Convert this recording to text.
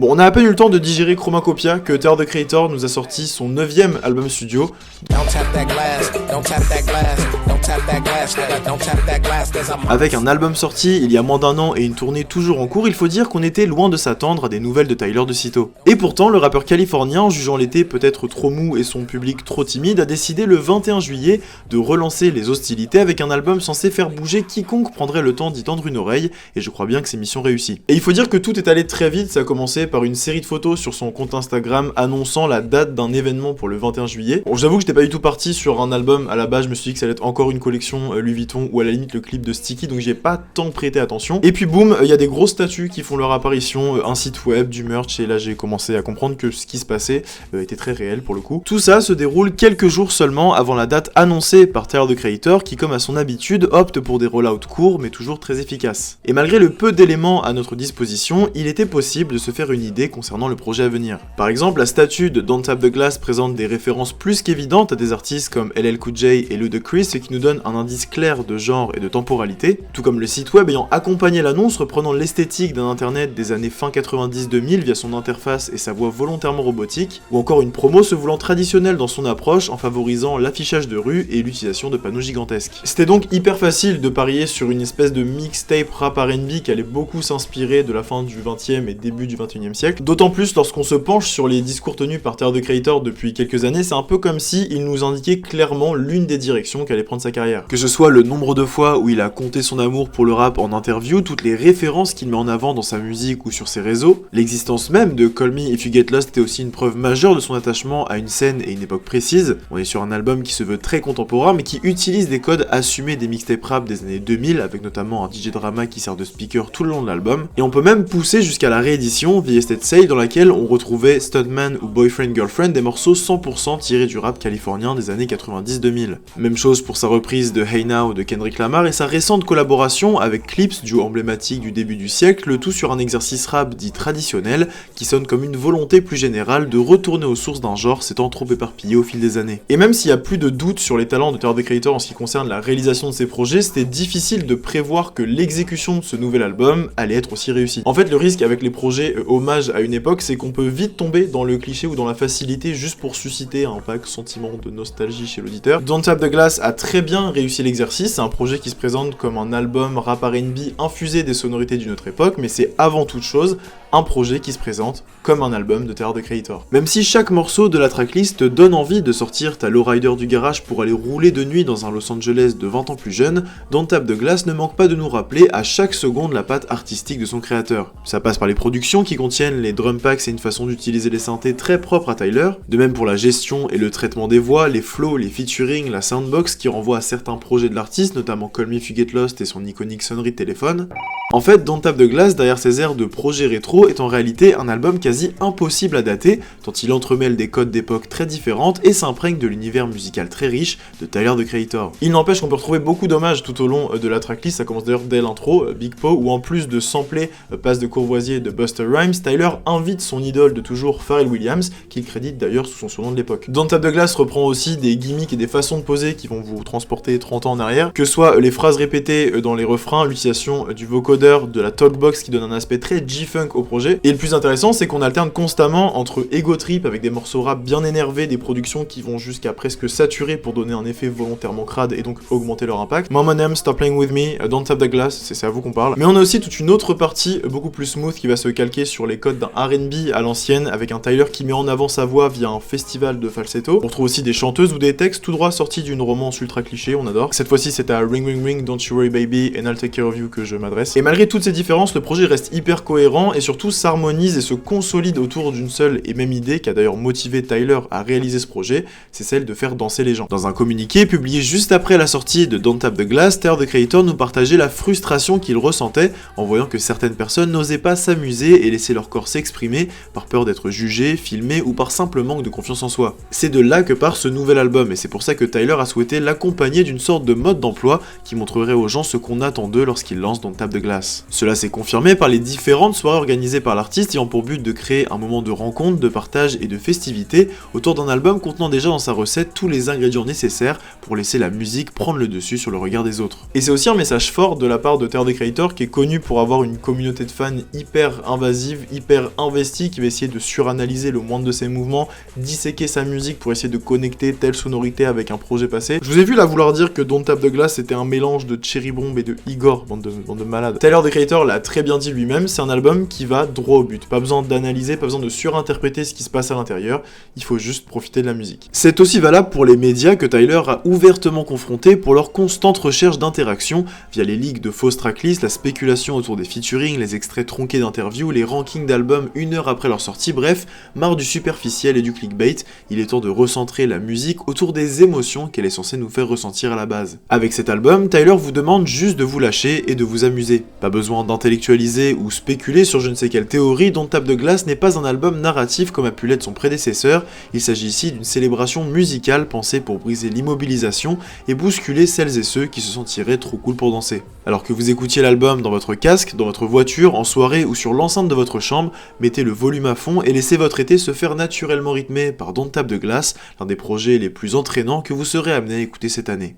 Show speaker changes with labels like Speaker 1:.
Speaker 1: Bon, on a à peine eu le temps de digérer Chromacopia que Tyler, the Creator nous a sorti son 9e album studio. Avec un album sorti il y a moins d'un an et une tournée toujours en cours, il faut dire qu'on était loin de s'attendre à des nouvelles de Tyler de sitôt. Et pourtant, le rappeur californien, jugeant l'été peut-être trop mou et son public trop timide, a décidé le 21 juillet de relancer les hostilités avec un album censé faire bouger quiconque prendrait le temps d'y tendre une oreille, et je crois bien que c'est mission réussie. Et il faut dire que tout est allé très vite, ça a commencé par une série de photos sur son compte Instagram annonçant la date d'un événement pour le 21 juillet. Bon, j'avoue que j'étais pas du tout parti sur un album à la base, je me suis dit que ça allait être encore une collection Louis Vuitton ou à la limite le clip de Sticky, donc j'ai pas tant prêté attention. Et puis boum, il y a des grosses statues qui font leur apparition, un site web, du merch, et là j'ai commencé à comprendre que ce qui se passait était très réel pour le coup. Tout ça se déroule quelques jours seulement avant la date annoncée par Tyler, the Creator, qui comme à son habitude opte pour des rollouts courts mais toujours très efficaces. Et malgré le peu d'éléments à notre disposition, il était possible de se faire une idée concernant le projet à venir. Par exemple, la statue de Don't Tap the Glass présente des références plus qu'évidentes à des artistes comme LL Cool J et Ludacris, ce qui nous donne un indice clair de genre et de temporalité, tout comme le site web ayant accompagné l'annonce reprenant l'esthétique d'un internet des années fin 90-2000 via son interface et sa voix volontairement robotique, ou encore une promo se voulant traditionnelle dans son approche en favorisant l'affichage de rue et l'utilisation de panneaux gigantesques. C'était donc hyper facile de parier sur une espèce de mixtape rap R&B qui allait beaucoup s'inspirer de la fin du 20e et début du 21e siècle, d'autant plus lorsqu'on se penche sur les discours tenus par Tyler, the Creator depuis quelques années, c'est un peu comme si il nous indiquait clairement l'une des directions qu'allait prendre sa carrière. Que ce soit le nombre de fois où il a compté son amour pour le rap en interview, toutes les références qu'il met en avant dans sa musique ou sur ses réseaux, l'existence même de Call Me If You Get Lost est aussi une preuve majeure de son attachement à une scène et une époque précise. On est sur un album qui se veut très contemporain mais qui utilise des codes assumés des mixtape rap des années 2000 avec notamment un DJ Drama qui sert de speaker tout le long de l'album, et on peut même pousser jusqu'à la réédition The Estate Sale dans laquelle on retrouvait Stuntman ou Boyfriend Girlfriend, des morceaux 100% tirés du rap californien des années 90-2000. Même chose pour sa reprise de Hey Now de Kendrick Lamar et sa récente collaboration avec Clips, duo emblématique du début du siècle, le tout sur un exercice rap dit traditionnel qui sonne comme une volonté plus générale de retourner aux sources d'un genre s'étant trop éparpillé au fil des années. Et même s'il y a plus de doute sur les talents de Tyler, the Creator en ce qui concerne la réalisation de ses projets, c'était difficile de prévoir que l'exécution de ce nouvel album allait être aussi réussie. En fait, le risque avec les projets hommage à une époque, c'est qu'on peut vite tomber dans le cliché ou dans la facilité juste pour susciter un vague sentiment de nostalgie chez l'auditeur. Don't Tap the Glass a très bien réussi l'exercice, c'est un projet qui se présente comme un album rap R&B infusé des sonorités d'une autre époque, mais c'est avant toute chose un projet qui se présente comme un album de Tyler, the Creator. Même si chaque morceau de la tracklist te donne envie de sortir ta lowrider du garage pour aller rouler de nuit dans un Los Angeles de 20 ans plus jeune, Don't Tap the Glass ne manque pas de nous rappeler à chaque seconde la patte artistique de son créateur. Ça passe par les productions qui contiennent les drum packs et une façon d'utiliser les synthés très propre à Tyler, de même pour la gestion et le traitement des voix, les flows, les featuring, la soundbox qui renvoie à certains projets de l'artiste, notamment Call Me If You Get Lost et son iconique sonnerie de téléphone. En fait, Don't Tap the Glass, derrière ses airs de projet rétro, est en réalité un album quasi impossible à dater, tant il entremêle des codes d'époque très différentes et s'imprègne de l'univers musical très riche de Tyler, the Creator. Il n'empêche qu'on peut retrouver beaucoup d'hommages tout au long de la tracklist, ça commence d'ailleurs dès l'intro, Big Po, où en plus de sampler Passe de Courvoisier de Busta Rhymes, Tyler invite son idole de toujours, Pharrell Williams, qu'il crédite d'ailleurs sous son surnom de l'époque. Don't Tap the Glass reprend aussi des gimmicks et des façons de poser qui vont vous transporter 30 ans en arrière, que ce soit les phrases répétées dans les refrains, l'utilisation du vocodeur, de la talkbox qui donne un aspect très G-funk au projet. Et le plus intéressant, c'est qu'on alterne constamment entre ego trip avec des morceaux rap bien énervés, des productions qui vont jusqu'à presque saturer pour donner un effet volontairement crade et donc augmenter leur impact. Mom and M, Stop Playing With Me, Don't Tap the Glass, c'est à vous qu'on parle. Mais on a aussi toute une autre partie beaucoup plus smooth qui va se calquer sur les codes d'un R&B à l'ancienne avec un Tyler qui met en avant sa voix via un festival de falsetto. On retrouve aussi des chanteuses ou des textes tout droit sortis d'une romance ultra cliché, on adore. Cette fois-ci c'est à Ring Ring Ring, Don't You Worry Baby and I'll Take Care of You que je m'adresse. Et malgré toutes ces différences, le projet reste hyper cohérent et surtout s'harmonise et se consolide autour d'une seule et même idée qui a d'ailleurs motivé Tyler à réaliser ce projet, c'est celle de faire danser les gens. Dans un communiqué publié juste après la sortie de Don't Tap the Glass, Tyler, the Creator nous partageait la frustration qu'il ressentait en voyant que certaines personnes n'osaient pas s'amuser et laisser leur corps s'exprimer par peur d'être jugés, filmés ou par simple manque de confiance en soi. C'est de là que part ce nouvel album et c'est pour ça que Tyler a souhaité l'accompagner d'une sorte de mode d'emploi qui montrerait aux gens ce qu'on attend d'eux lorsqu'ils lancent Don't Tap the Glass. Glass. Cela s'est confirmé par les différentes soirées organisées par l'artiste ayant pour but de créer un moment de rencontre, de partage et de festivité autour d'un album contenant déjà dans sa recette tous les ingrédients nécessaires pour laisser la musique prendre le dessus sur le regard des autres. Et c'est aussi un message fort de la part de Tyler, the Creator, qui est connu pour avoir une communauté de fans hyper invasive, hyper investie, qui va essayer de suranalyser le moindre de ses mouvements, disséquer sa musique pour essayer de connecter telle sonorité avec un projet passé. Je vous ai vu là vouloir dire que Don't Tap the Glass c'était un mélange de Cherry Bomb et de Igor, bande de malades. Tyler, the Creator l'a très bien dit lui-même, c'est un album qui va droit au but. Pas besoin d'analyser, pas besoin de surinterpréter ce qui se passe à l'intérieur, il faut juste profiter de la musique. C'est aussi valable pour les médias que Tyler a ouvertement confrontés pour leur constante recherche d'interaction via les leaks de fausses tracklists, la spéculation autour des featuring, les extraits tronqués d'interviews, les rankings d'albums une heure après leur sortie, bref, marre du superficiel et du clickbait, il est temps de recentrer la musique autour des émotions qu'elle est censée nous faire ressentir à la base. Avec cet album, Tyler vous demande juste de vous lâcher et de vous amuser. Pas besoin d'intellectualiser ou spéculer sur je ne sais quelle théorie, Don't Tap the Glass n'est pas un album narratif comme a pu l'être son prédécesseur, il s'agit ici d'une célébration musicale pensée pour briser l'immobilisation et bousculer celles et ceux qui se sentiraient trop cool pour danser. Alors que vous écoutiez l'album dans votre casque, dans votre voiture, en soirée ou sur l'enceinte de votre chambre, mettez le volume à fond et laissez votre été se faire naturellement rythmer par Don't Tap the Glass, l'un des projets les plus entraînants que vous serez amené à écouter cette année.